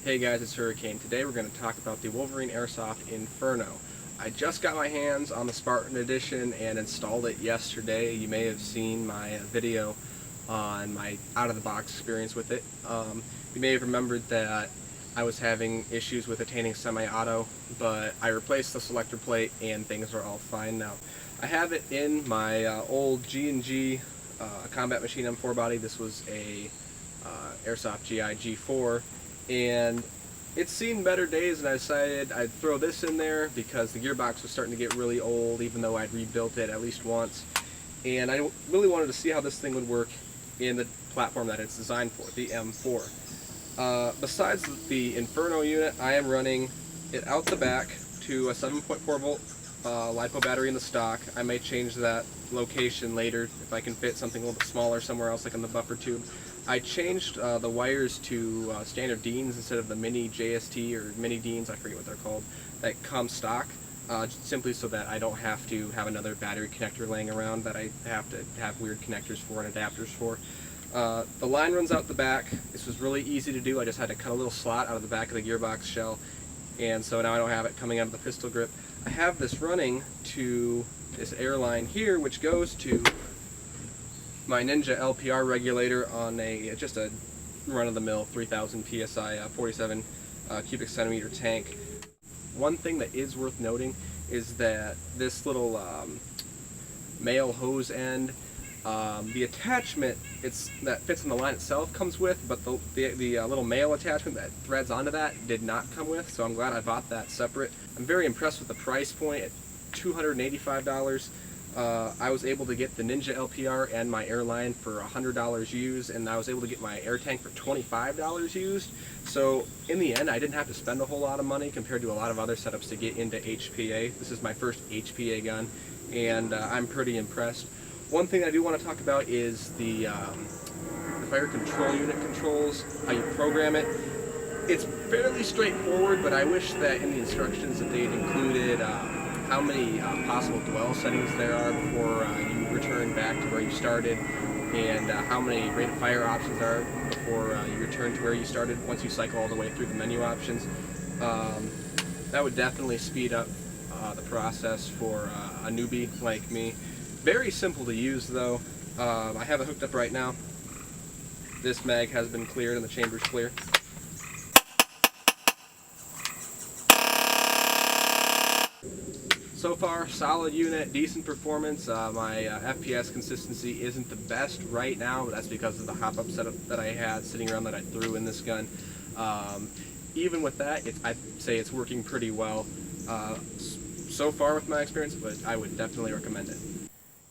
Hey guys, it's Hurricane. Today we're going to talk about the Wolverine Airsoft Inferno. I just got my hands on the Spartan edition and installed it yesterday. You may have seen my video on my out-of-the-box experience with it. You may have remembered that I was having issues with attaining semi-auto, but I replaced the selector plate and things are all fine now. I have it in my old G&G combat machine M4 body. This was a Airsoft GI G4. And it's seen better days, and I decided I'd throw this in there because the gearbox was starting to get really old, even though I'd rebuilt it at least once. And I really wanted to see how this thing would work in the platform that it's designed for, the M4. Besides the Inferno unit, I am running it out the back to a 7.4 volt LiPo battery in the stock. I may change that location later if I can fit something a little bit smaller somewhere else, like on the buffer tube. I changed the wires to standard Deans instead of the mini JST or mini Deans, I forget what they're called, that come stock, simply so that I don't have to have another battery connector laying around that I have to have weird connectors for and adapters for. The line runs out the back. This was really easy to do. I just had to cut a little slot out of the back of the gearbox shell, and so now I don't have it coming out of the pistol grip. I have this running to this airline here, which goes to my Ninja LPR regulator on just a run-of-the-mill 3000 psi 47 cubic centimeter tank. One thing that is worth noting is that this little male hose end, the attachment that fits in the line itself comes with, but the little male attachment that threads onto that did not come with, so I'm glad I bought that separate. I'm very impressed with the price point at $285. I was able to get the Ninja LPR and my airline for $100 used, and I was able to get my air tank for $25 used. So in the end, I didn't have to spend a whole lot of money compared to a lot of other setups to get into HPA. This is my first HPA gun, and I'm pretty impressed. One thing I do want to talk about is the fire control unit controls, how you program it. It's fairly straightforward, but I wish that in the instructions that they'd included how many possible dwell settings there are before you return back to where you started, and how many rate of fire options there are before you return to where you started once you cycle all the way through the menu options. That would definitely speed up the process for a newbie like me. Very simple to use though. I have it hooked up right now. This mag has been cleared and the chamber's clear. So far, solid unit, decent performance. My FPS consistency isn't the best right now, but that's because of the hop-up setup that I had sitting around that I threw in this gun. Even with that, I'd say it's working pretty well so far with my experience, but I would definitely recommend it.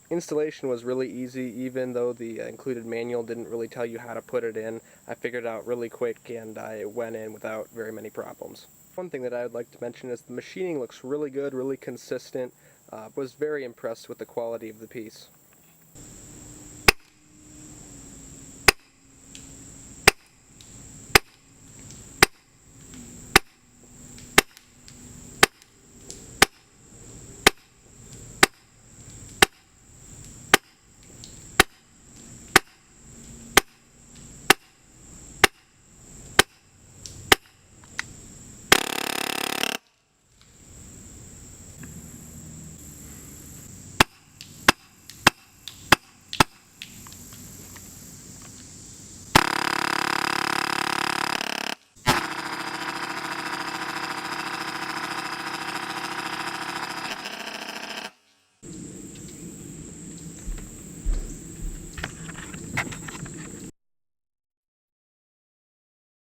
Installation was really easy, even though the included manual didn't really tell you how to put it in. I figured it out really quick and I went in without very many problems. One thing that I would like to mention is the machining looks really good, really consistent. Was very impressed with the quality of the piece.